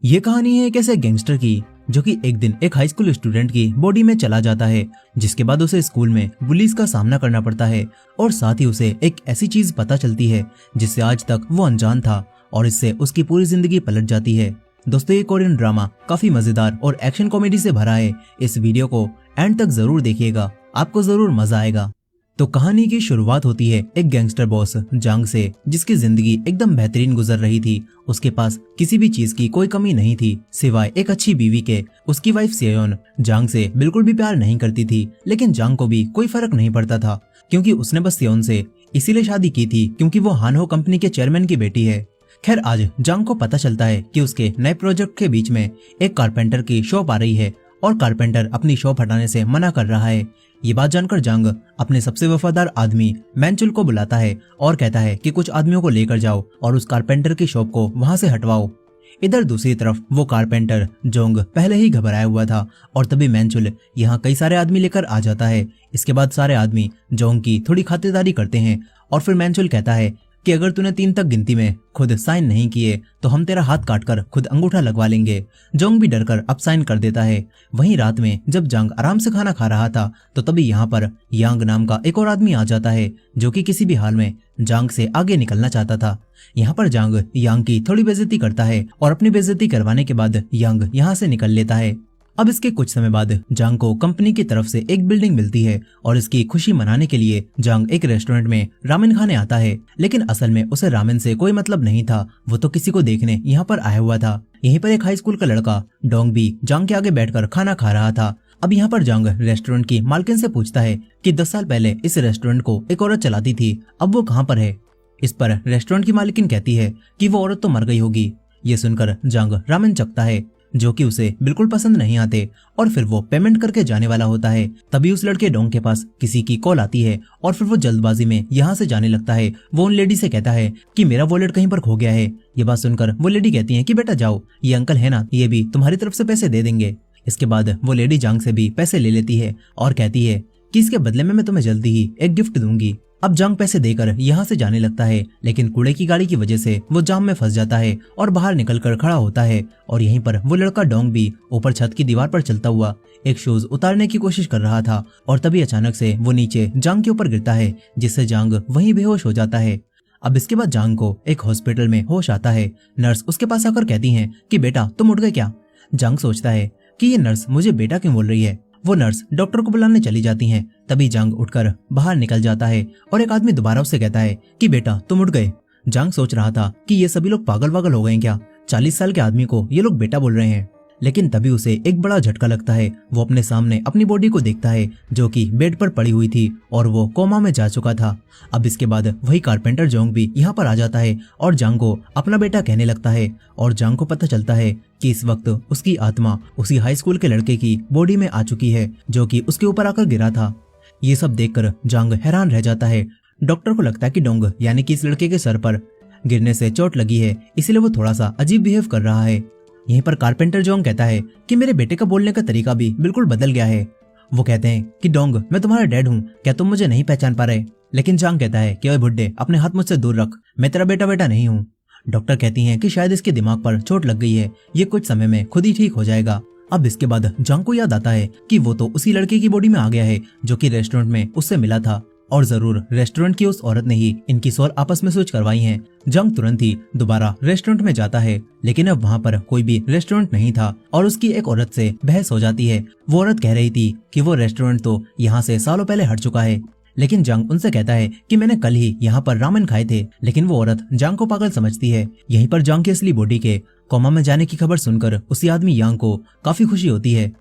ये कहानी है एक ऐसे गैंगस्टर की जो कि एक दिन एक हाई स्कूल स्टूडेंट की बॉडी में चला जाता है, जिसके बाद उसे स्कूल में बुलीज का सामना करना पड़ता है और साथ ही उसे एक ऐसी चीज पता चलती है जिससे आज तक वो अनजान था और इससे उसकी पूरी जिंदगी पलट जाती है। दोस्तों, ये कोरियन ड्रामा काफी मजेदार और एक्शन कॉमेडी से भरा है। इस वीडियो को एंड तक जरूर देखिएगा, आपको जरूर मजा आएगा। तो कहानी की शुरुआत होती है एक गैंगस्टर बॉस जांग से, जिसकी जिंदगी एकदम बेहतरीन गुजर रही थी। उसके पास किसी भी चीज की कोई कमी नहीं थी सिवाय एक अच्छी बीवी के। उसकी वाइफ सेयोन जांग से बिल्कुल भी प्यार नहीं करती थी, लेकिन जांग को भी कोई फर्क नहीं पड़ता था क्योंकि उसने बस सेयोन से इसीलिए शादी की थी क्योंकि वो हानहो कंपनी के चेयरमैन की बेटी है। खैर, आज जांग को पता चलता है कि उसके नए प्रोजेक्ट के बीच में एक कारपेंटर की शॉप आ रही है और कारपेंटर अपनी शॉप हटाने से मना कर रहा है। ये बात जानकर जांग अपने सबसे वफादार आदमी मैनचुल को बुलाता है और कहता है कि कुछ आदमियों को लेकर जाओ और उस कारपेंटर की शॉप को वहां से हटवाओ। इधर दूसरी तरफ वो कारपेंटर जोंग पहले ही घबराया हुआ था और तभी मैनचुल यहाँ कई सारे आदमी लेकर आ जाता है। इसके बाद सारे आदमी जोंग की थोड़ी खातिरदारी करते हैं और फिर मैनचुल कहता है कि अगर तूने 3 तक गिनती में खुद साइन नहीं किए तो हम तेरा हाथ काटकर खुद अंगूठा लगवा लेंगे। जोंग भी डरकर अब साइन कर देता है। वहीं रात में जब जांग आराम से खाना खा रहा था तो तभी यहाँ पर यांग नाम का एक और आदमी आ जाता है जो कि किसी भी हाल में जांग से आगे निकलना चाहता था। यहाँ पर जांग यांग की थोड़ी बेइज्जती करता है और अपनी बेइज्जती करवाने के बाद यांग यहाँ से निकल लेता है। अब इसके कुछ समय बाद जांग को कंपनी की तरफ से एक बिल्डिंग मिलती है और इसकी खुशी मनाने के लिए जांग एक रेस्टोरेंट में रामेन खाने आता है, लेकिन असल में उसे रामेन से कोई मतलब नहीं था। वो तो किसी को देखने यहाँ पर आया हुआ था। यहीं पर एक हाई स्कूल का लड़का डोंग भी जांग के आगे बैठकर खाना खा रहा था। अब यहाँ पर जांग रेस्टोरेंट की मालकिन से पूछता है कि 10 साल पहले इस रेस्टोरेंट को एक औरत चलाती थी, अब वो कहाँ पर है। इस पर रेस्टोरेंट की मालकिन कहती है कि वो औरत तो मर गई होगी। ये सुनकर जांग रामेन चखता है जो कि उसे बिल्कुल पसंद नहीं आते और फिर वो पेमेंट करके जाने वाला होता है। तभी उस लड़के डोंग के पास किसी की कॉल आती है और फिर वो जल्दबाजी में यहाँ से जाने लगता है। वो उन लेडी से कहता है कि मेरा वॉलेट कहीं पर खो गया है। ये बात सुनकर वो लेडी कहती है कि बेटा जाओ, ये अंकल है ना, ये भी तुम्हारी तरफ से पैसे दे देंगे। इसके बाद वो लेडी जांग से भी पैसे ले लेती है और कहती है कि इसके बदले में मैं तुम्हें जल्दी ही एक गिफ्ट दूंगी। अब जांग पैसे देकर यहाँ से जाने लगता है, लेकिन कूड़े की गाड़ी की वजह से वो जाम में फंस जाता है और बाहर निकलकर खड़ा होता है। और यहीं पर वो लड़का डोंग भी ऊपर छत की दीवार पर चलता हुआ एक शूज उतारने की कोशिश कर रहा था और तभी अचानक से वो नीचे जांग के ऊपर गिरता है, जिससे जांग वहीं बेहोश हो जाता है। अब इसके बाद जांग को एक हॉस्पिटल में होश आता है। नर्स उसके पास आकर कहती है कि बेटा तुम उठ गए क्या। जांग सोचता है कि ये नर्स मुझे बेटा क्यों बोल रही है। वो नर्स डॉक्टर को बुलाने चली जाती हैं। तभी जांग उठकर बाहर निकल जाता है और एक आदमी दोबारा उससे कहता है कि बेटा तुम उठ गए। जांग सोच रहा था कि ये सभी लोग पागल वागल हो गए क्या, 40 साल के आदमी को ये लोग बेटा बोल रहे हैं। लेकिन तभी उसे एक बड़ा झटका लगता है। वो अपने सामने अपनी बॉडी को देखता है जो कि बेड पर पड़ी हुई थी और वो कोमा में जा चुका था। अब इसके बाद वही कारपेंटर जोंग भी यहाँ पर आ जाता है और जांग को अपना बेटा कहने लगता है और जांग को पता चलता है कि इस वक्त उसकी आत्मा उसी हाई स्कूल के लड़के की बॉडी में आ चुकी है जो कि उसके ऊपर आकर गिरा था। ये सब देखकर जांग हैरान रह जाता है। डॉक्टर को लगता है कि डोंग यानी कि इस लड़के के सर पर गिरने से चोट लगी है, इसलिए वो थोड़ा सा अजीब बिहेव कर रहा है। यहीं पर कारपेंटर जोंग कहता है कि मेरे बेटे का बोलने का तरीका भी बिल्कुल बदल गया है। वो कहते हैं कि डोंग मैं तुम्हारा डैड हूँ, क्या तुम मुझे नहीं पहचान पा रहे। लेकिन जांग कहता है कि ओए बुड्ढे, अपने हाथ मुझसे दूर रख, मैं तेरा बेटा नहीं हूँ। डॉक्टर कहती हैं कि शायद इसके दिमाग पर चोट लग गई है, ये कुछ समय में खुद ही ठीक हो जाएगा। अब इसके बाद जांग को याद आता है कि वो तो उसी लड़के की बॉडी में आ गया है जो कि रेस्टोरेंट में उससे मिला था और जरूर रेस्टोरेंट की उस औरत ने ही इनकी सोल आपस में स्विच करवाई है। जांग तुरंत ही दोबारा रेस्टोरेंट में जाता है, लेकिन अब वहाँ पर कोई भी रेस्टोरेंट नहीं था और उसकी एक औरत से बहस हो जाती है। वो औरत कह रही थी कि वो रेस्टोरेंट तो यहाँ से सालों पहले हट चुका है, लेकिन जांग उनसे कहता है कि मैंने कल ही यहाँ पर रामेन खाए थे। लेकिन वो औरत जांग को पागल समझती है। यहीं पर जांग की असली बॉडी के कोमा में जाने की खबर सुनकर उसी आदमी यांग को काफी खुशी होती है।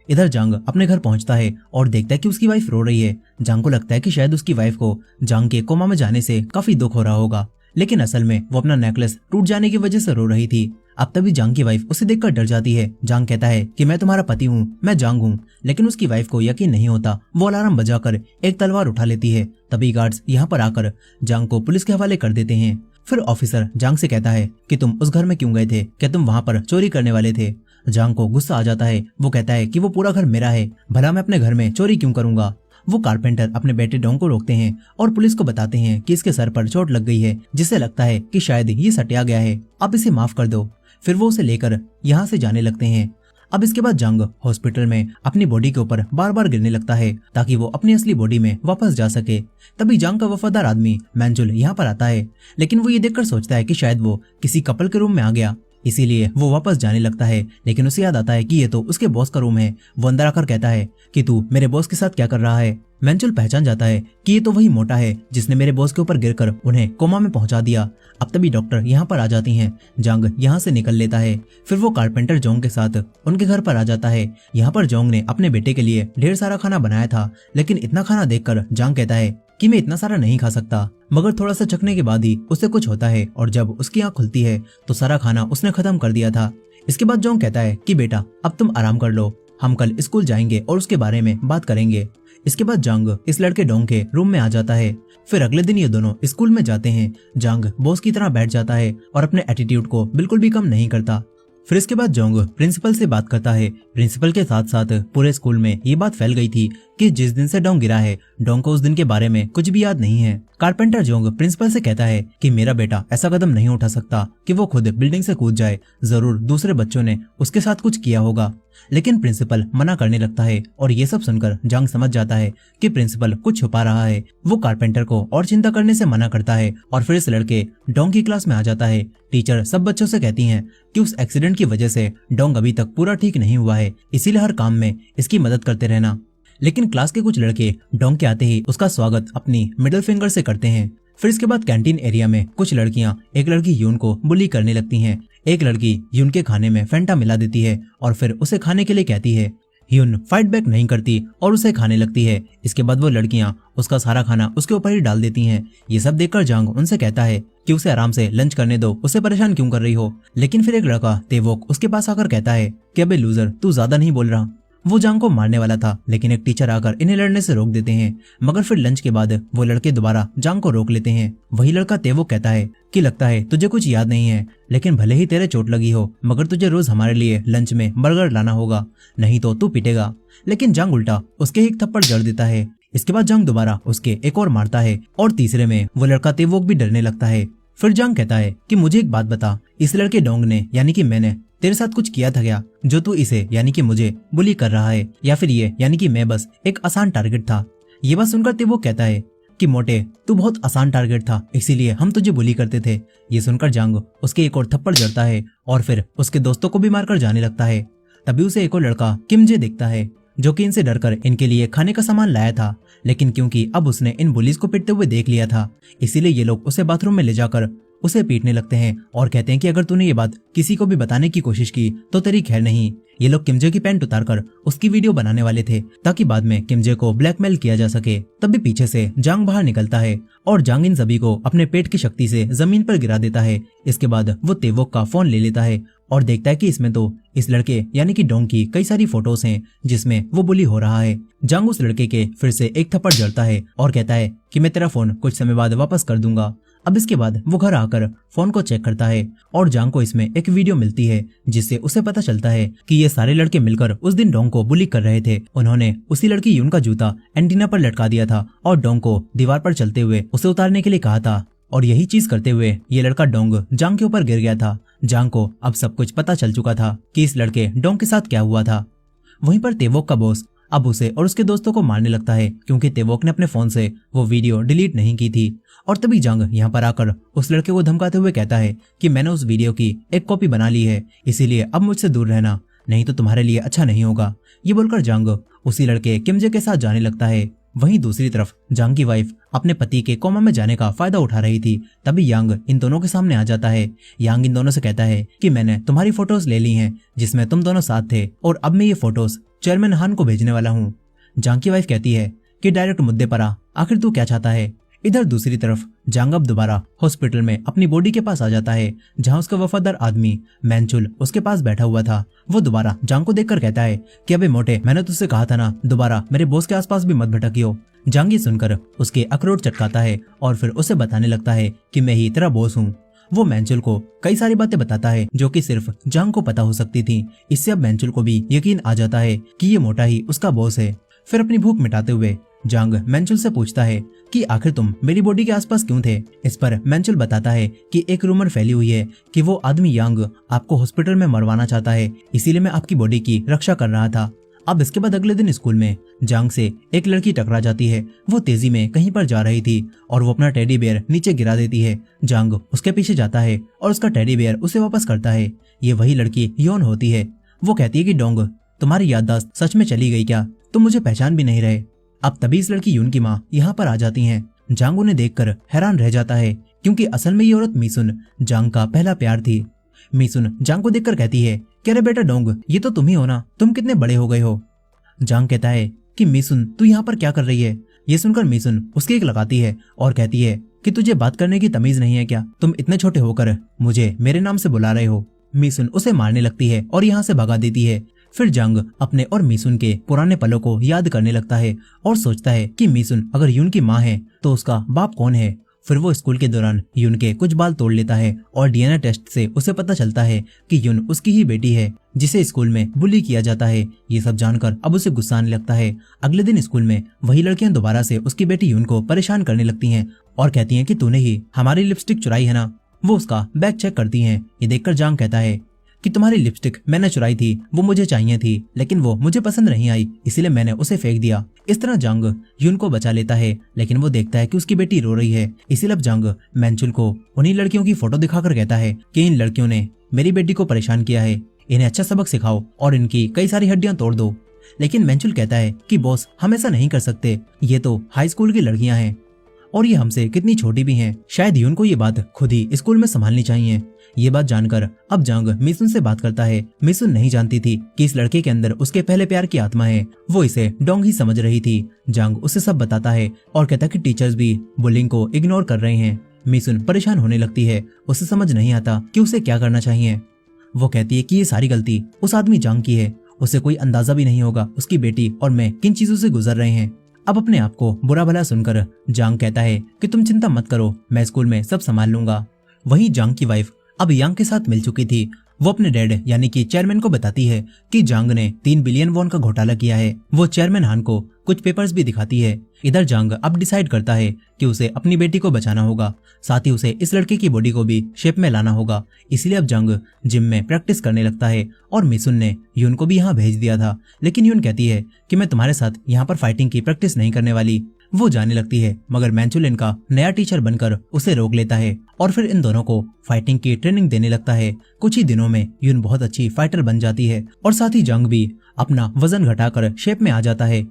इधर जांग अपने घर पहुंचता है और देखता है कि उसकी वाइफ रो रही है। जांग को लगता है कि शायद उसकी वाइफ को जांग के कोमा में जाने से काफी दुख हो रहा होगा, लेकिन असल में वो अपना नेकलेस टूट जाने की वजह से रो रही थी। अब तभी जांग की वाइफ उसे देखकर डर जाती है। जांग कहता है कि मैं तुम्हारा पति हूँ, मैं जांग हूँ, लेकिन उसकी वाइफ को यकीन नहीं होता। वो अलार्म बजाकर एक तलवार उठा लेती है। तभी गार्ड्स यहाँ पर आकर जांग को पुलिस के हवाले कर देते हैं। फिर ऑफिसर जांग से कहता है कि तुम उस घर में क्यों गए थे, क्या तुम वहाँ पर चोरी करने वाले थे। जांग को गुस्सा आ जाता है। वो कहता है कि वो पूरा घर मेरा है, भला मैं अपने घर में चोरी क्यों करूंगा। वो कारपेंटर अपने बेटे डोंग को रोकते हैं और पुलिस को बताते हैं कि इसके सर पर चोट लग गई है, जिससे लगता है कि शायद ये सटिया गया है, आप इसे माफ कर दो। फिर वो उसे लेकर यहाँ से जाने लगते हैं। अब इसके बाद जंग हॉस्पिटल में अपनी बॉडी के ऊपर बार बार गिरने लगता है ताकि वो अपनी असली बॉडी में वापस जा सके। तभी जंग का वफादार आदमी मैंजुल यहाँ पर आता है, लेकिन वो ये देखकर सोचता है कि शायद वो किसी कपल के रूम में आ गया, इसीलिए वो वापस जाने लगता है। लेकिन उसे याद आता है कि ये तो उसके बॉस का रूम है। वो अंदर आकर कहता है कि तू मेरे बॉस के साथ क्या कर रहा है। मैंजुल पहचान जाता है कि ये तो वही मोटा है जिसने मेरे बॉस के ऊपर गिरकर उन्हें कोमा में पहुंचा दिया। अब तभी डॉक्टर यहाँ पर आ जाती हैं। जंग यहाँ से निकल लेता है। फिर वो कारपेंटर जोंग के साथ उनके घर पर आ जाता है। यहाँ पर जोंग ने अपने बेटे के लिए ढेर सारा खाना बनाया था, लेकिन इतना खाना देखकर जंग कहता है कि मैं इतना सारा नहीं खा सकता। मगर थोड़ा सा चखने के बाद ही उसे कुछ होता है और जब उसकी आंख खुलती है तो सारा खाना उसने खत्म कर दिया था। इसके बाद जोंग कहता है कि बेटा अब तुम आराम कर लो, हम कल स्कूल जाएंगे और उसके बारे में बात करेंगे। इसके बाद जंग इस लड़के डोंग के रूम में आ जाता है। फिर अगले दिन ये दोनों स्कूल में जाते हैं। जंग बॉस की तरह बैठ जाता है और अपने एटीट्यूड को बिल्कुल भी कम नहीं करता। फिर इसके बाद जोंग प्रिंसिपल से बात करता है। प्रिंसिपल के साथ साथ पूरे स्कूल में ये बात फैल गई थी कि जिस दिन से डोंग गिरा है, डोंग को उस दिन के बारे में कुछ भी याद नहीं है। कारपेंटर जोंग प्रिंसिपल से कहता है कि मेरा बेटा ऐसा कदम नहीं उठा सकता कि वो खुद बिल्डिंग से कूद जाए, जरूर दूसरे बच्चों ने उसके साथ कुछ किया होगा। लेकिन प्रिंसिपल मना करने लगता है और ये सब सुनकर जंग समझ जाता है कि प्रिंसिपल कुछ छुपा रहा है। वो कारपेंटर को और चिंता करने से मना करता है और फिर इस लड़के डोंग की क्लास में आ जाता है। टीचर सब बच्चों से कहती हैं कि उस एक्सीडेंट की वजह से डोंग अभी तक पूरा ठीक नहीं हुआ है, इसीलिए हर काम में इसकी मदद करते रहना। लेकिन क्लास के कुछ लड़के डोंग के आते ही उसका स्वागत अपनी मिडिल फिंगर से करते हैं। फिर इसके बाद कैंटीन एरिया में कुछ लड़कियां एक लड़की यून को बुली करने लगती हैं। एक लड़की यून के खाने में फैंटा मिला देती है और फिर उसे खाने के लिए कहती है। यून फाइट बैक नहीं करती और उसे खाने लगती है। इसके बाद वो लड़कियां उसका सारा खाना उसके ऊपर ही डाल देती हैं। ये सब देखकर जंग उनसे कहता है कि उसे आराम से लंच करने दो, उसे परेशान क्यों कर रही हो। लेकिन फिर एक लड़का तेवोक उसके पास आकर कहता है कि अबे लूजर, तू ज्यादा नहीं बोल रहा। वो जंग को मारने वाला था, लेकिन एक टीचर आकर इन्हें लड़ने से रोक देते हैं। मगर फिर लंच के बाद वो लड़के दोबारा जंग को रोक लेते हैं। वही लड़का तेवोक कहता है कि लगता है तुझे कुछ याद नहीं है, लेकिन भले ही तेरे चोट लगी हो, मगर तुझे रोज हमारे लिए लंच में बर्गर लाना होगा, नहीं तो तू पिटेगा। लेकिन जंग उल्टा उसके एक थप्पड़ जड़ देता है। इसके बाद जंग दोबारा उसके एक और मारता है और तीसरे में वो लड़का तेवोक भी डरने लगता है। फिर जंग कहता है कि मुझे एक बात बता, इस लड़के डोंग ने यानी कि मैंने तेरे साथ कुछ किया था क्या, जो तू इसे यानी कि मुझे बुली कर रहा है, या फिर ये यानी कि मैं बस एक आसान टारगेट था। ये बात सुनकर तेवोक कहता है कि मोटे, तू बहुत आसान टारगेट था, इसीलिए हम तुझे बुली करते थे। ये सुनकर जंग उसके एक और थप्पड़ जड़ता है और फिर उसके दोस्तों को भी मारकर जाने लगता है। तभी उसे एक और लड़का किमजे दिखता है, जो कि इनसे डरकर इनके लिए खाने का सामान लाया था। लेकिन क्योंकि अब उसने इन बुलीज को पीटते हुए देख लिया था, इसीलिए ये लोग उसे बाथरूम में ले जाकर उसे पीटने लगते हैं और कहते हैं कि अगर तूने ये बात किसी को भी बताने की कोशिश की तो तेरी खैर नहीं। ये लोग किमजे की पैंट उतारकर उसकी वीडियो बनाने वाले थे ताकि बाद में किमजे को ब्लैकमेल किया जा सके। तभी पीछे से जांग बाहर निकलता है और जांग इन सभी को अपने पेट की शक्ति से जमीन पर गिरा देता है। इसके बाद वो तेवोक का फोन ले लेता है और देखता है कि इसमें तो इस लड़के यानी कि डोंग की कई सारी फोटोज हैं जिसमें वो बुली हो रहा है। जांग उस लड़के के फिर से एक थप्पड़ जड़ता है और कहता है कि मैं तेरा फोन कुछ समय बाद वापस कर दूंगा। अब इसके बाद वो घर आकर फोन को चेक करता है और जांग को इसमें एक वीडियो मिलती है जिससे उसे पता चलता है कि ये सारे लड़के मिलकर उस दिन डोंग को बुली कर रहे थे। उन्होंने उसी लड़की यून का जूता एंटीना पर लटका दिया था और डोंग को दीवार पर चलते हुए उसे उतारने के लिए कहा था, और यही चीज करते हुए ये लड़का डोंग जांग के ऊपर गिर गया था। जांग को अब सब कुछ पता चल चुका था कि इस लड़के डोंग के साथ क्या हुआ था। वहीं पर तेवोक का बॉस अब उसे और उसके दोस्तों को मारने लगता है क्योंकि तेवोक ने अपने फोन से वो वीडियो डिलीट नहीं की थी। और तभी जंग यहाँ पर आकर उस लड़के को धमकाते हुए कहता है कि मैंने उस वीडियो की एक कॉपी बना ली है, इसीलिए अब मुझसे दूर रहना, नहीं तो तुम्हारे लिए अच्छा नहीं होगा। ये बोलकर जंग उसी लड़के किमजे के साथ जाने लगता है। वहीं दूसरी तरफ जांग की वाइफ अपने पति के कोमा में जाने का फायदा उठा रही थी। तभी यांग इन दोनों के सामने आ जाता है। यांग इन दोनों से कहता है कि मैंने तुम्हारी फोटोज ले ली हैं जिसमें तुम दोनों साथ थे, और अब मैं ये फोटोज चेयरमैन हान को भेजने वाला हूँ। जांग की वाइफ कहती है कि डायरेक्ट मुद्दे पर आ, आखिर तू क्या चाहता है। इधर दूसरी तरफ जांग अब दोबारा हॉस्पिटल में अपनी बॉडी के पास आ जाता है जहां उसका वफादार आदमी मैंचुल उसके पास बैठा हुआ था। वो दोबारा जांग को देखकर कहता है कि अबे मोटे, मैंने तुझसे कहा था ना, दोबारा मेरे बॉस के आसपास भी मत भटकियो। जांग ये सुनकर उसके अखरोट चटकाता है और फिर उसे बताने लगता है कि मैं ही तेरा बॉस हूँ। वो मैंचुल को कई सारी बातें बताता है जो कि सिर्फ जांग को पता हो सकती थी। इससे अब मैंचुल को भी यकीन आ जाता है कि ये मोटा ही उसका बॉस है। फिर अपनी भूख मिटाते हुए जांग मेंचुल से पूछता है कि आखिर तुम मेरी बॉडी के आसपास क्यों थे। इस पर मेंचुल बताता है कि एक रूमर फैली हुई है कि वो आदमी यांग आपको हॉस्पिटल में मरवाना चाहता है, इसीलिए मैं आपकी बॉडी की रक्षा कर रहा था। अब इसके बाद अगले दिन स्कूल में जांग से एक लड़की टकरा जाती है। वो तेजी में कहीं पर जा रही थी और वो अपना टेडी बेयर नीचे गिरा देती है। जांग उसके पीछे जाता है और उसका टेडी बेयर उसे वापस करता है। ये वही लड़की योन होती है। वो कहती है कि डोंग, तुम्हारी याददाश्त सच में चली गई क्या? तुम मुझे पहचान भी नहीं रहे। अब तभी इस लड़की यून की माँ यहाँ पर आ जाती हैं। जांग उन्हें देखकर हैरान रह जाता है क्योंकि असल में ये औरत मीसुन जांग का पहला प्यार थी। मीसुन जांग को देखकर कहती है कि अरे बेटा डोंग, ये तो तुम ही हो ना, तुम कितने बड़े हो गए हो। जांग कहता है कि मीसुन तू यहाँ पर क्या कर रही है। ये सुनकर मीसुन उसकी एक लगाती है और कहती है कि तुझे बात करने की तमीज नहीं है क्या? तुम इतने छोटे होकर मुझे मेरे नाम से बुला रहे हो। मीसुन उसे मारने लगती है और यहाँ से भगा देती है। फिर जांग अपने और मीसुन के पुराने पलों को याद करने लगता है और सोचता है कि मीसुन अगर यून की माँ है तो उसका बाप कौन है। फिर वो स्कूल के दौरान यून के कुछ बाल तोड़ लेता है और डीएनए टेस्ट से उसे पता चलता है कि यून उसकी ही बेटी है जिसे स्कूल में बुली किया जाता है। ये सब जानकर अब उसे गुस्सा आने लगता है। अगले दिन स्कूल में वही लड़कियां दोबारा से उसकी बेटी यून को परेशान करने लगती हैं और कहती हैं कि तूने ही हमारी लिपस्टिक चुराई है ना। वो उसका बैग चेक करती हैं। ये देखकर जांग कहता है कि तुम्हारी लिपस्टिक मैंने चुराई थी, वो मुझे चाहिए थी, लेकिन वो मुझे पसंद नहीं आई, इसीलिए मैंने उसे फेंक दिया। इस तरह जांग यून को बचा लेता है, लेकिन वो देखता है कि उसकी बेटी रो रही है। इसीलिए अब जांग मेंचुल को उन्हीं लड़कियों की फोटो दिखाकर कहता है कि इन लड़कियों ने मेरी बेटी को परेशान किया है, इन्हें अच्छा सबक सिखाओ और इनकी कई सारी हड्डियां तोड़ दो। लेकिन मेंचुल कहता है कि बॉस, हम ऐसा नहीं कर सकते, ये तो हाई स्कूल की लड़कियां हैं और ये हमसे कितनी छोटी भी हैं। शायद यून को ये बात खुद ही स्कूल में संभालनी चाहिए। ये बात जानकर अब जांग मिसुन से बात करता है। मिसुन नहीं जानती थी कि इस लड़के के अंदर उसके पहले प्यार की आत्मा है। वो इसे डोंग ही समझ रही थी। जांग उसे सब बताता है और कहता है कि टीचर्स भी बुलिंग को इग्नोर कर रहे हैं। मिसुन परेशान होने लगती है। उसे समझ नहीं आता कि उसे क्या करना चाहिए। वो कहती है कि ये सारी गलती उस आदमी जांग की है। उसे कोई अंदाजा भी नहीं होगा उसकी बेटी और मैं किन चीजों से गुजर रहे हैं। अब अपने आप को बुरा भला सुनकर जांग कहता है कि तुम चिंता मत करो, मैं स्कूल में सब संभाल लूंगा। वहीं जांग की वाइफ अब यांग के साथ मिल चुकी थी। वो अपने डैड यानी कि चेयरमैन को बताती है कि जांग ने 3 बिलियन वॉन का घोटाला किया है। वो चेयरमैन हान को कुछ पेपर्स भी दिखाती है। इधर जांग अब डिसाइड करता है कि उसे अपनी बेटी को बचाना होगा, साथ ही उसे इस लड़के की बॉडी को भी शेप में लाना होगा। इसलिए अब जांग जिम में प्रैक्टिस करने लगता है और मिसुन ने यून को भी यहाँ भेज दिया था, लेकिन यून कहती है कि मैं तुम्हारे साथ यहाँ पर फाइटिंग की प्रैक्टिस नहीं करने वाली। वो जाने लगती है, मगर मेंचुल इनका नया टीचर बनकर उसे रोक लेता है और फिर इन दोनों को फाइटिंग की ट्रेनिंग देने लगता है। कुछ ही दिनों में यून बहुत अच्छी फाइटर बन जाती है और साथ ही जांग भी अपना वजन घटाकर शेप में आ जाता है।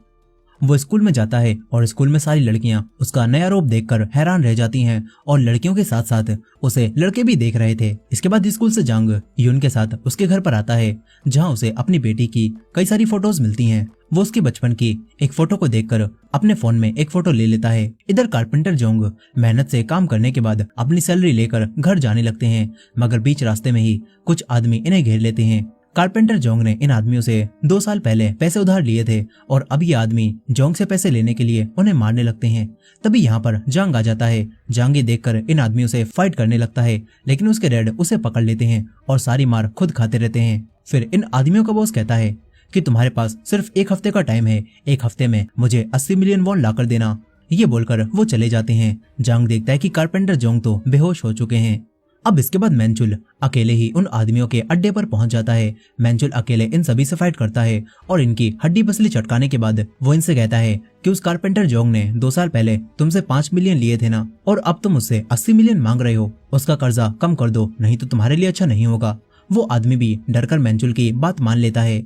वो स्कूल में जाता है और स्कूल में सारी लड़कियां उसका नया रूप देखकर हैरान रह जाती हैं और लड़कियों के साथ साथ उसे लड़के भी देख रहे थे। इसके बाद स्कूल से जांग यून के साथ उसके घर पर आता है, जहां उसे अपनी बेटी की कई सारी फोटोज मिलती हैं। वो उसके बचपन की एक फोटो को देखकर अपने फोन में एक फोटो ले लेता है। इधर कारपेंटर जोंग मेहनत से काम करने के बाद अपनी सैलरी लेकर घर जाने लगते हैं, मगर बीच रास्ते में ही कुछ आदमी इन्हें घेर लेते हैं। कारपेंटर जोंग ने इन आदमियों से 2 साल पहले पैसे उधार लिए थे और अब ये आदमी जोंग से पैसे लेने के लिए उन्हें मारने लगते हैं। तभी यहाँ पर जांग आ जाता है। जांग ये देखकर इन आदमियों से फाइट करने लगता है, लेकिन उसके डैड उसे पकड़ लेते हैं और सारी मार खुद खाते रहते हैं। फिर इन आदमियों का बॉस कहता है कि तुम्हारे पास सिर्फ 1 हफ्ते का टाइम है, 1 हफ्ते में मुझे 80 मिलियन वॉन लाकर देना। ये बोलकर वो चले जाते हैं। जांग देखता है कि कारपेंटर जोंग तो बेहोश हो चुके हैं। अब इसके बाद मेंचुल अकेले ही उन आदमियों के अड्डे पर पहुंच जाता है। मेंचुल अकेले इन सभी से फाइट करता है और इनकी हड्डी पसली चटकाने के बाद वो इनसे कहता है कि उस कारपेंटर जोंग ने 2 साल पहले तुमसे 5 मिलियन लिए थे ना, और अब तुम उससे 80 मिलियन मांग रहे हो। उसका कर्जा कम कर दो, नहीं तो तुम्हारे लिए अच्छा नहीं होगा। वो आदमी भी डरकर मेंचुल की बात मान लेता है।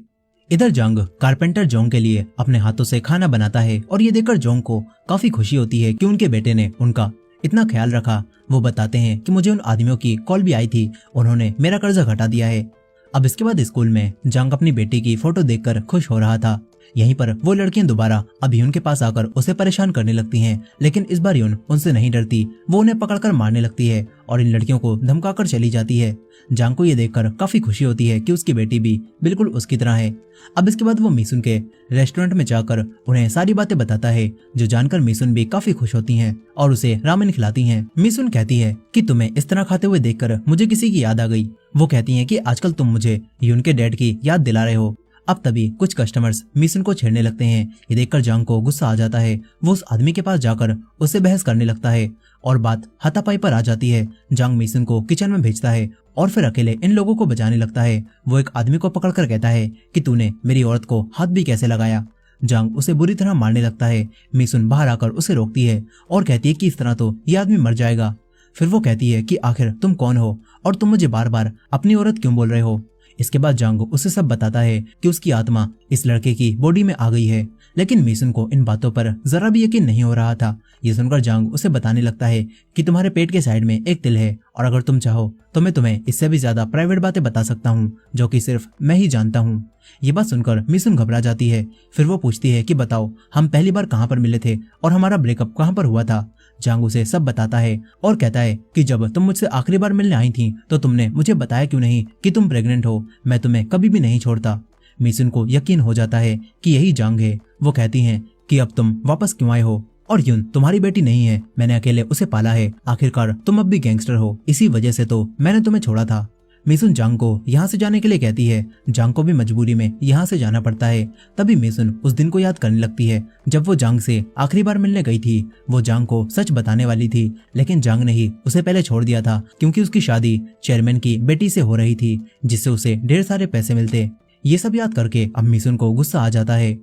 इधर जांग कारपेंटर जोंग के लिए अपने हाथों से खाना बनाता है और ये देखकर जोंग को काफी खुशी होती है कि उनके बेटे ने उनका इतना ख्याल रखा। वो बताते हैं कि मुझे उन आदमियों की कॉल भी आई थी, उन्होंने मेरा कर्जा घटा दिया है। अब इसके बाद स्कूल में जांग अपनी बेटी की फोटो देखकर खुश हो रहा था। यहीं पर वो लड़कियां दोबारा अब यून के पास आकर उसे परेशान करने लगती हैं, लेकिन इस बार यून उनसे नहीं डरती। वो उन्हें पकड़कर मारने लगती है और इन लड़कियों को धमकाकर चली जाती है। जांग को ये देखकर काफी खुशी होती है कि उसकी बेटी भी बिल्कुल उसकी तरह है। अब इसके बाद वो मिसुन के रेस्टोरेंट में जाकर उन्हें सारी बातें बताता है, जो जानकर मिसुन भी काफी खुश होती हैं और उसे रामेन खिलाती हैं। मिसुन कहती है कि तुम्हें इस तरह खाते हुए देखकर मुझे किसी की याद आ गई। वो कहती है कि आजकल तुम मुझे यून के डैड की याद दिला रहे हो। अब तभी कुछ कस्टमर्स मिशन को छेड़ने लगते हैं। ये देखकर जांग को गुस्सा आ जाता है। वो उस आदमी के पास जाकर उससे बहस करने लगता है और बात हाथापाई पर आ जाती है। जांग मिशन को किचन में भेजता है और फिर अकेले इन लोगों को बचाने लगता है। वो एक आदमी को पकड़कर कहता है कि तूने मेरी औरत को हाथ भी कैसे लगाया। जांग उसे बुरी तरह मारने लगता है। मिशन बाहर आकर उसे रोकती है और कहती है कि इस तरह तो ये आदमी मर जाएगा। फिर वो कहती है कि आखिर तुम कौन हो और तुम मुझे बार बार अपनी औरत क्यों बोल रहे हो। इसके बाद जांग उसे सब बताता है कि उसकी आत्मा इस लड़के की बॉडी में आ गई है, लेकिन मिशन को इन बातों पर जरा भी यकीन नहीं हो रहा था। ये सुनकर जांग उसे बताने लगता है कि तुम्हारे पेट के साइड में एक तिल है और अगर तुम चाहो तो मैं तुम्हें इससे भी ज्यादा प्राइवेट बातें बता सकता हूँ जो कि सिर्फ मैं ही जानता हूँ। ये बात सुनकर मिशन घबरा जाती है। फिर वो पूछती है कि बताओ हम पहली बार कहाँ पर मिले थे और हमारा ब्रेकअप कहाँ पर हुआ था। जांग उसे सब बताता है और कहता है कि जब तुम मुझसे आखिरी बार मिलने आई थी तो तुमने मुझे बताया क्यों नहीं कि तुम प्रेग्नेंट हो। मैं तुम्हें कभी भी नहीं छोड़ता। मिशन को यकीन हो जाता है कि यही जांग है। वो कहती हैं कि अब तुम वापस क्यों आए हो और यून तुम्हारी बेटी नहीं है, मैंने अकेले उसे पाला है। आखिरकार तुम अब भी गैंगस्टर हो, इसी वजह से तो मैंने तुम्हें छोड़ा था। मिशन जांग को यहाँ से जाने के लिए कहती है। जांग को भी मजबूरी में यहाँ से जाना पड़ता है। तभी मिशन उस दिन को याद करने लगती है जब वो जांग से आखिरी बार मिलने गई थी। वो जांग को सच बताने वाली थी, लेकिन जांग ने ही उसे पहले छोड़ दिया था क्योंकि उसकी शादी चेयरमैन की बेटी से हो रही थी, जिससे उसे ढेर सारे पैसे मिलते। ये सब याद करके अब मिशन को गुस्सा आ जाता है।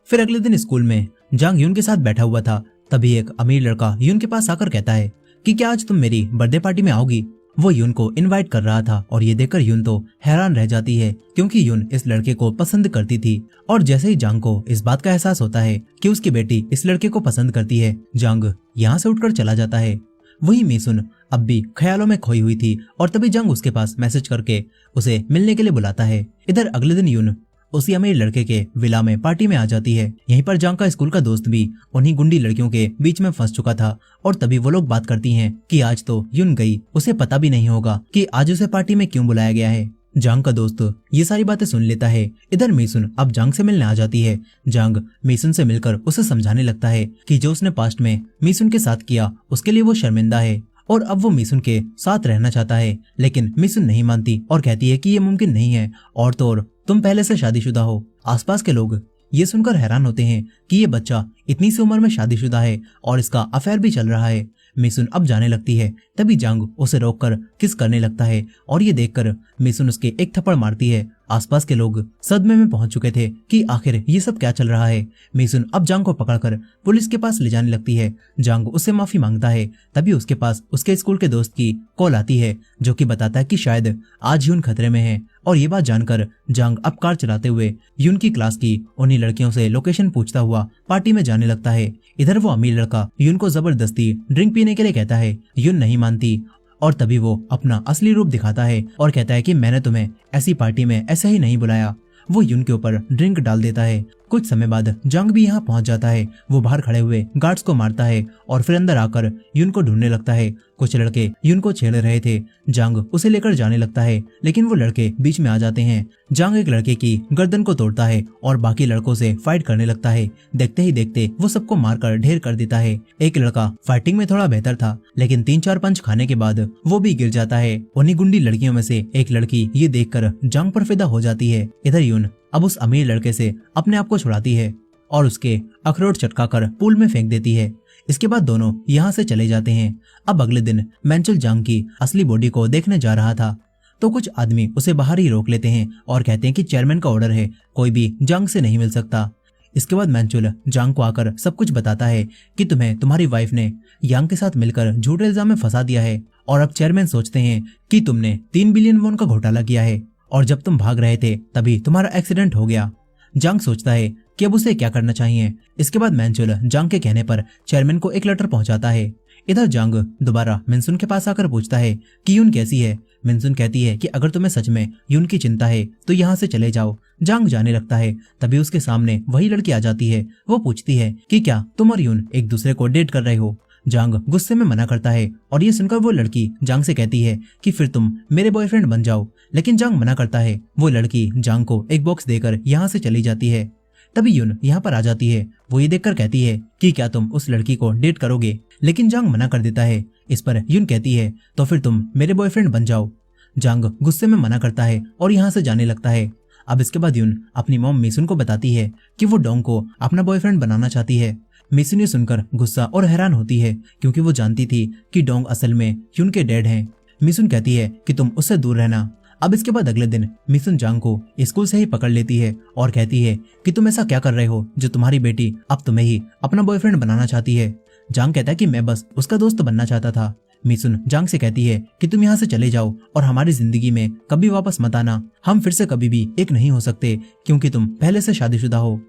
फिर अगले दिन स्कूल में जांग यून के साथ बैठा हुआ था। तभी एक अमीर लड़का यून के पास आकर कहता है कि क्या आज तुम मेरी बर्थडे पार्टी में आओगी। वो यून को इनवाइट कर रहा था और ये देखकर यून तो हैरान रह जाती है क्योंकि यून इस लड़के को पसंद करती थी। और जैसे ही जांग को इस बात का एहसास होता है कि उसकी बेटी इस लड़के को पसंद करती है, जांग यहाँ से उठकर चला जाता है। वही मिशन अब भी ख्यालों में खोई हुई थी और तभी जांग उसके पास मैसेज करके उसे मिलने के लिए बुलाता है। इधर अगले दिन यून उसी अमीर लड़के के विला में पार्टी में आ जाती है। यहीं पर जांग का स्कूल का दोस्त भी उन्हीं गुंडी लड़कियों के बीच में फंस चुका था और तभी वो लोग बात करती हैं कि आज तो यून गई, उसे पता भी नहीं होगा कि आज उसे पार्टी में क्यों बुलाया गया है। जांग का दोस्त ये सारी बातें सुन लेता है। इधर मिशन अब जांग से मिलने आ जाती है। जांग मिशन से मिलकर उसे समझाने लगता है कि जो उसने पास्ट में मिशन के साथ किया उसके लिए वो शर्मिंदा है और अब वो मिशन के साथ रहना चाहता है, लेकिन मिशन नहीं मानती और कहती है कि ये मुमकिन नहीं है और तो और तुम पहले से शादीशुदा हो। आसपास के लोग ये सुनकर हैरान होते हैं कि ये बच्चा इतनी सी उम्र में शादीशुदा है और इसका अफेयर भी चल रहा है। मिशन अब जाने लगती है। तभी जांग उसे रोककर किस करने लगता है और ये देखकर मिशन उसके एक थप्पड़ मारती है। आसपास के लोग सदमे में पहुंच चुके थे कि आखिर ये सब क्या चल रहा है। मिशन अब जांग को पकड़कर पुलिस के पास ले जाने लगती है। जांग उससे माफी मांगता है। तभी उसके पास उसके स्कूल के दोस्त की कॉल आती है जो कि बताता है कि शायद आज यून खतरे में है। और ये बात जानकर जांग अब कार चलाते हुए यून की क्लास की उन्हीं लड़कियों से लोकेशन पूछता हुआ पार्टी में जाने लगता है। इधर वो अमीर लड़का यून को जबरदस्ती ड्रिंक पीने के लिए कहता है। यून नहीं मानती और तभी वो अपना असली रूप दिखाता है और कहता है कि मैंने तुम्हें ऐसी पार्टी में ऐसे ही नहीं बुलाया। वो यून के ऊपर ड्रिंक डाल देता है। कुछ समय बाद जांग भी यहाँ पहुंच जाता है। वो बाहर खड़े हुए गार्ड्स को मारता है और फिर अंदर आकर यून को ढूंढने लगता है। कुछ लड़के यून को छेड़ रहे थे। जांग उसे लेकर जाने लगता है, लेकिन वो लड़के बीच में आ जाते हैं। जांग एक लड़के की गर्दन को तोड़ता है और बाकी लड़कों से फाइट करने लगता है। देखते ही देखते वो सबको मारकर ढेर कर देता है। एक लड़का फाइटिंग में थोड़ा बेहतर था, लेकिन 3-4 पंच खाने के बाद वो भी गिर जाता है। उन्हीं गुंडी लड़कियों में से एक लड़की ये देखकर जांग पर फिदा हो जाती है। इधर यून अब उस अमीर लड़के से अपने आप को छुड़ाती है और उसके अखरोट चटकाकर पूल में फेंक देती है। इसके बाद दोनों यहाँ से चले जाते हैं। अब अगले दिन मैंचल जांग की असली बॉडी को देखने जा रहा था तो कुछ आदमी उसे बाहर ही रोक लेते हैं और कहते हैं कि चेयरमैन का ऑर्डर है, कोई भी जांग से नहीं मिल सकता। इसके बाद मैंचुल जांग को आकर सब कुछ बताता है कि तुम्हें तुम्हारी वाइफ ने यांग के साथ मिलकर झूठे इल्जाम में फंसा दिया है और अब चेयरमैन सोचते हैं कि तुमने 3 बिलियन वॉन का घोटाला किया है और जब तुम भाग रहे थे तभी तुम्हारा एक्सीडेंट हो गया। जांग सोचता है कि अब उसे क्या करना चाहिए। इसके बाद मैंचुल जांग के कहने पर चेयरमैन को एक लेटर पहुंचाता है। इधर जांग दोबारा मिनसुन के पास आकर पूछता है कि यून कैसी है। मिनसुन कहती है कि अगर तुम्हें सच में यून की चिंता है तो यहाँ से चले जाओ। जांग जाने लगता है। तभी उसके सामने वही लड़की आ जाती है। वो पूछती है कि क्या तुम और यून एक दूसरे को डेट कर रहे हो। जांग गुस्से में मना करता है और ये सुनकर वो लड़की जांग से कहती है कि फिर तुम मेरे बॉयफ्रेंड बन जाओ, लेकिन जांग मना करता है। वो लड़की जांग को एक बॉक्स देकर यहाँ से चली जाती है। तभी यून यहाँ पर आ जाती है। वो ये देखकर कहती है कि क्या तुम उस लड़की को डेट करोगे, लेकिन जांग मना कर देता है। इस पर यून कहती है तो फिर तुम मेरे बॉयफ्रेंड बन जाओ। जांग गुस्से में मना करता है और यहाँ से जाने लगता है। अब इसके बाद यून अपनी मॉम मिसुन को बताती है कि वो डोंग को अपना बॉयफ्रेंड बनाना चाहती है। मिसुन ये सुनकर गुस्सा और हैरान होती है क्योंकि वो जानती थी कि डोंग असल में यून के डैड हैं। मिसुन कहती है कि तुम उससे दूर रहना। अब इसके बाद अगले दिन मिसुन जांग को स्कूल से ही पकड़ लेती है और कहती है कि तुम ऐसा क्या कर रहे हो जो तुम्हारी बेटी अब तुम्हें ही अपना बॉयफ्रेंड बनाना चाहती है। जांग कहता है कि मैं बस उसका दोस्त बनना चाहता था। मिसुन जांग से कहती है कि तुम यहाँ से चले जाओ और हमारी जिंदगी में कभी वापस मत आना। हम फिर से कभी भी एक नहीं हो सकते क्योंकि तुम पहले से शादीशुदा हो।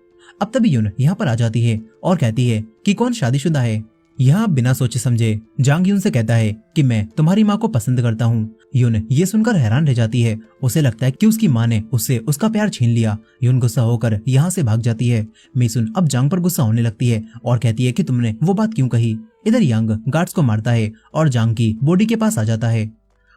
अब तभी यून यहाँ पर आ जाती है और कहती है कि कौन शादीशुदा है। यहाँ बिना सोचे समझे जांग यून से कहता है कि मैं तुम्हारी माँ को पसंद करता हूँ। यून ये सुनकर हैरान रह जाती है। उसे लगता है कि उसकी माँ ने उससे उसका प्यार छीन लिया। यून गुस्सा होकर यहाँ से भाग जाती है। मिसुन अब जांग पर गुस्सा होने लगती है और कहती है कि तुमने वो बात क्यों कही। इधर यांग गार्ड्स को मारता है और जांग की बॉडी के पास आ जाता है।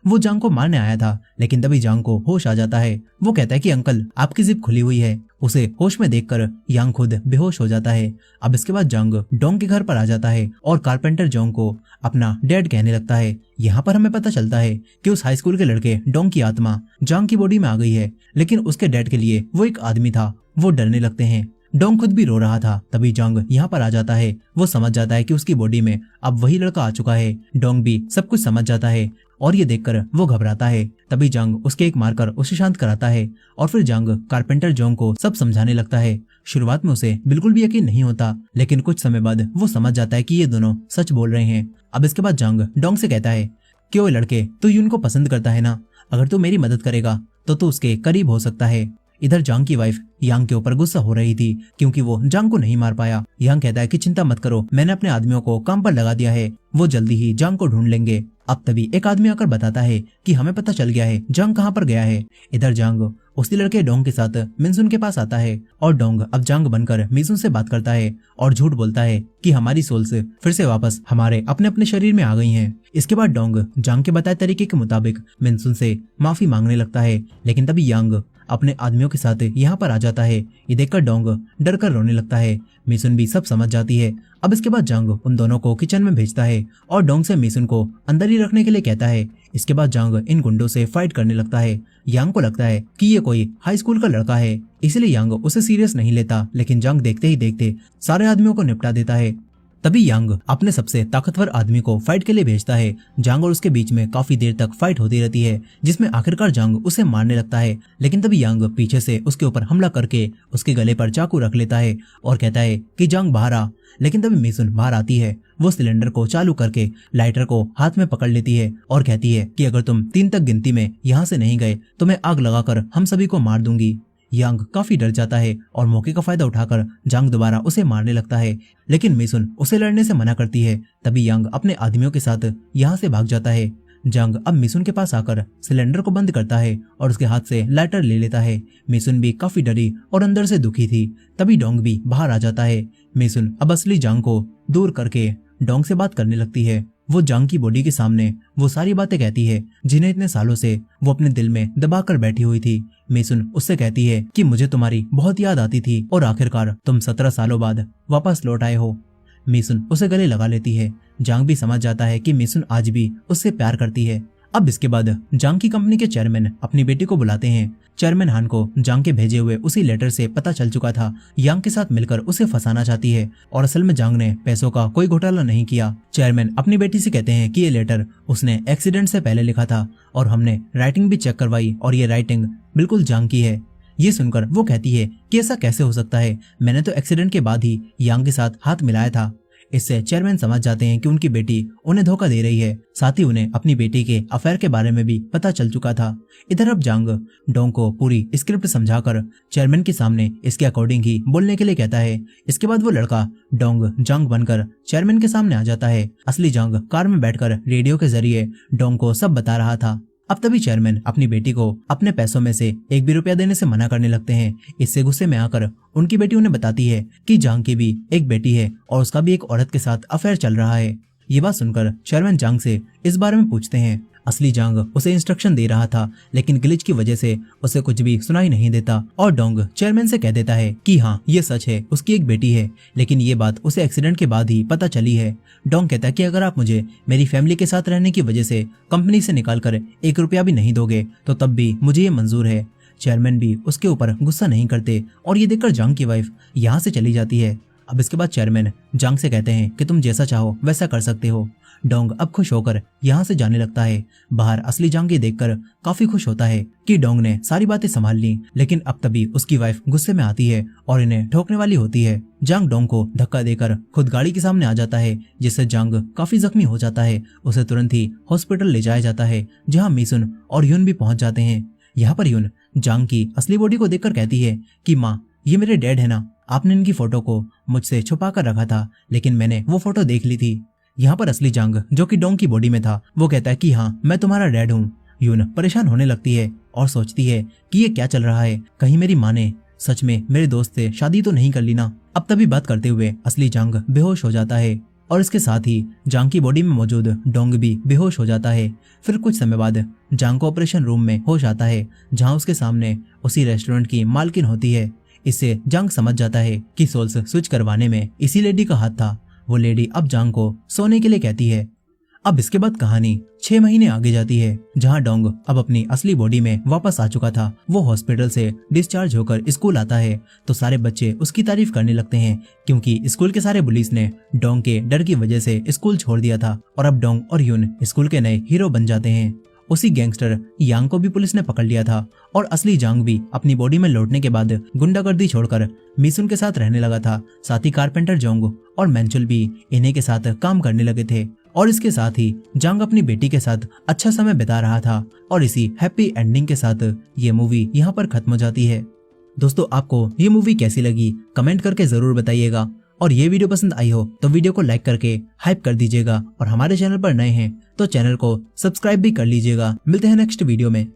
वो जांग को मारने आया था लेकिन तभी जांग को होश आ जाता है। वो कहता है कि अंकल आपकी जिप खुली हुई है। उसे होश में देखकर यांग खुद बेहोश हो जाता है। अब इसके बाद जांग डोंग के घर पर आ जाता है और कारपेंटर जोंग को अपना डैड कहने लगता है। यहाँ पर हमें पता चलता है कि उस हाई स्कूल के लड़के डोंग की आत्मा जांग की बॉडी में आ गई है, लेकिन उसके डैड के लिए वो एक आदमी था। वो डरने लगते हैं। डोंग खुद भी रो रहा था। तभी जांग यहाँ पर आ जाता है। वो समझ जाता है कि उसकी बॉडी में अब वही लड़का आ चुका है। डोंग भी सब कुछ समझ जाता है और ये देखकर वो घबराता है। तभी जांग उसके एक मारकर उसे शांत कराता है और फिर जांग कारपेंटर जोंग को सब समझाने लगता है। शुरुआत में उसे बिल्कुल भी यकीन नहीं होता, लेकिन कुछ समय बाद वो समझ जाता है कि ये दोनों सच बोल रहे हैं। अब इसके बाद जांग डोंग से कहता है कि ओए लड़के, तू यून को पसंद करता है ना? अगर तू मेरी मदद करेगा तो तू उसके करीब हो सकता है। इधर जांग की वाइफ यांग के ऊपर गुस्सा हो रही थी क्योंकि वो जांग को नहीं मार पाया। यांग कहता है कि चिंता मत करो, मैंने अपने आदमियों को काम पर लगा दिया है, वो जल्दी ही जांग को ढूंढ लेंगे। अब तभी एक आदमी आकर बताता है कि हमें पता चल गया है जांग कहाँ पर गया है। इधर जांग उसी लड़के डोंग के साथ मिनसुन के पास आता है और डोंग अब जांग बनकर मिनसुन से बात करता है और झूठ बोलता है कि हमारी सोल्स फिर से वापस हमारे अपने अपने शरीर में आ गई हैं। इसके बाद डोंग जांग के बताए तरीके के मुताबिक मिनसुन से माफी मांगने लगता है, लेकिन तभी यांग अपने आदमियों के साथ यहाँ पर आ जाता है। ये देखकर डोंग डर कर रोने लगता है। मिसुन भी सब समझ जाती है। अब इसके बाद जांग उन दोनों को किचन में भेजता है और डोंग से मिसुन को अंदर ही रखने के लिए कहता है। इसके बाद जांग इन गुंडों से फाइट करने लगता है। यांग को लगता है कि ये कोई हाई स्कूल का लड़का है, इसलिए यांग उसे सीरियस नहीं लेता, लेकिन जांग देखते ही देखते सारे आदमियों को निपटा देता है। तभी यांग अपने सबसे ताकतवर आदमी को फाइट के लिए भेजता है। जांग और उसके बीच में काफी देर तक फाइट होती रहती है, जिसमें आखिरकार जांग उसे मारने लगता है, लेकिन तभी यांग पीछे से उसके ऊपर हमला करके उसके गले पर चाकू रख लेता है और कहता है कि जांग बाहर आ। लेकिन तभी मिसुन बाहर आती है। वो सिलेंडर को चालू करके लाइटर को हाथ में पकड़ लेती है और कहती है कि अगर तुम 3 तक गिनती में यहाँ से नहीं गए तो मैं आग लगाकर हम सभी को मार दूंगी। यांग काफी डर जाता है और मौके का फायदा उठाकर जांग दोबारा उसे मारने लगता है, लेकिन मिसुन उसे लड़ने से मना करती है। तभी यांग अपने आदमियों के साथ यहाँ से भाग जाता है। जांग अब मिसुन के पास आकर सिलेंडर को बंद करता है और उसके हाथ से लाइटर ले लेता है। मिसुन भी काफी डरी और अंदर से दुखी थी। तभी डोंग भी बाहर आ जाता है। मिसुन अब असली जांग को दूर करके डोंग से बात करने लगती है। वो जांग की बॉडी के सामने वो सारी बातें कहती है जिन्हें इतने सालों से वो अपने दिल में दबा कर बैठी हुई थी। मिसुन उससे कहती है कि मुझे तुम्हारी बहुत याद आती थी और आखिरकार तुम 17 सालों बाद वापस लौट आए हो। मिसुन उसे गले लगा लेती है। जांग भी समझ जाता है कि मिसुन आज भी उससे प्यार करती है। अब इसके बाद जांग की कंपनी के चेयरमैन अपनी बेटी को बुलाते हैं। चेयरमैन हान को जांग के भेजे हुए उसी लेटर से पता चल चुका था यांग के साथ मिलकर उसे फंसाना चाहती है और असल में जांग ने पैसों का कोई घोटाला नहीं किया। चेयरमैन अपनी बेटी से कहते हैं कि ये लेटर उसने एक्सीडेंट से पहले लिखा था और हमने राइटिंग भी चेक करवाई और ये राइटिंग बिल्कुल जांग की है। ये सुनकर वो कहती है कि ऐसा कैसे हो सकता है, मैंने तो एक्सीडेंट के बाद ही यांग के साथ हाथ मिलाया था। इससे चेयरमैन समझ जाते हैं कि उनकी बेटी उन्हें धोखा दे रही है। साथ ही उन्हें अपनी बेटी के अफेयर के बारे में भी पता चल चुका था। इधर अब जांग डोंग को पूरी स्क्रिप्ट समझाकर चेयरमैन के सामने इसके अकॉर्डिंग ही बोलने के लिए कहता है। इसके बाद वो लड़का डोंग जांग बनकर चेयरमैन के सामने आ जाता है। असली जांग कार में बैठकर रेडियो के जरिए डोंग को सब बता रहा था। अब तभी चेयरमैन अपनी बेटी को अपने पैसों में से 1 भी रुपया देने से मना करने लगते हैं। इससे गुस्से में आकर उनकी बेटी उन्हें बताती है कि जांग की भी एक बेटी है और उसका भी एक औरत के साथ अफेयर चल रहा है। ये बात सुनकर चेयरमैन जांग से इस बारे में पूछते हैं। असली जांग उसे इंस्ट्रक्शन दे रहा था, लेकिन ग्लिच की वजह से उसे कुछ भी सुनाई नहीं देता और डोंग चेयरमैन से कह देता है कि हाँ ये सच है, उसकी एक बेटी है, लेकिन ये बात उसे एक्सीडेंट के बाद ही पता चली है। डोंग कहता है कि अगर आप मुझे मेरी फैमिली के साथ रहने की वजह से कंपनी से निकालकर 1 रुपया भी नहीं दोगे तो तब भी मुझे ये मंजूर है। चेयरमैन भी उसके ऊपर गुस्सा नहीं करते और ये देखकर जांग की वाइफ यहाँ से चली जाती है। अब इसके बाद चेयरमैन जांग से कहते हैं कि तुम जैसा चाहो वैसा कर सकते हो। डोंग अब खुश होकर यहाँ से जाने लगता है। बाहर असली जांग ये देखकर काफी खुश होता है कि डोंग ने सारी बातें संभाल ली, लेकिन अब तभी उसकी वाइफ गुस्से में आती है और इन्हें ठोकने वाली होती है। जांग डोंग को धक्का देकर खुद गाड़ी के सामने आ जाता है, जिससे जांग काफी जख्मी हो जाता है। उसे तुरंत ही हॉस्पिटल ले जाया जाता है, जहाँ मिसुन और यून भी पहुंच जाते हैं। यहाँ पर यून जांग की असली बॉडी को देखकर कहती है कि माँ, ये मेरे डैड है ना, आपने इनकी फोटो को मुझसे छुपा कर रखा था, लेकिन मैंने वो फोटो देख ली थी। यहाँ पर असली जांग, जो कि डोंग की बॉडी में था, वो कहता है कि हाँ, मैं तुम्हारा डैड हूँ। यून परेशान होने लगती है और सोचती है कि ये क्या चल रहा है, कहीं मेरी माँ ने सच में मेरे दोस्त से शादी तो नहीं कर ली ना। अब तभी बात करते हुए असली जांग बेहोश हो जाता है और इसके साथ ही जांग की बॉडी में मौजूद डोंग भी बेहोश हो जाता है। फिर कुछ समय बाद जांग को ऑपरेशन रूम में होश आता है, जहाँ उसके सामने उसी रेस्टोरेंट की मालकिन होती है। इससे जांग समझ जाता है कि सोल्स स्विच करवाने में इसी लेडी का हाथ था। वो लेडी अब जांग को सोने के लिए कहती है। अब इसके बाद कहानी 6 महीने आगे जाती है, जहां डोंग अब अपनी असली बॉडी में वापस आ चुका था। वो हॉस्पिटल से डिस्चार्ज होकर स्कूल आता है तो सारे बच्चे उसकी तारीफ करने लगते हैं, क्योंकि स्कूल के सारे बुलीज ने डोंग के डर की वजह से स्कूल छोड़ दिया था और अब डोंग और यून स्कूल के नए हीरो बन जाते हैं। उसी गैंगस्टर यांग को भी पुलिस ने पकड़ लिया था और असली जांग भी अपनी बॉडी में लौटने के बाद गुंडागर्दी छोड़कर मिसुन के साथ रहने लगा था। साथ ही कारपेंटर जोंग और मैंचुल भी इन्हीं के साथ काम करने लगे थे और इसके साथ ही जांग अपनी बेटी के साथ अच्छा समय बिता रहा था। और इसी हैप्पी एंडिंग के साथ ये मूवी यहाँ पर खत्म हो जाती है। दोस्तों, आपको ये मूवी कैसी लगी कमेंट करके जरूर बताइएगा, और ये वीडियो पसंद आई हो तो वीडियो को लाइक करके हाइप कर दीजिएगा, और हमारे चैनल पर नए हैं तो चैनल को सब्सक्राइब भी कर लीजिएगा। मिलते हैं नेक्स्ट वीडियो में।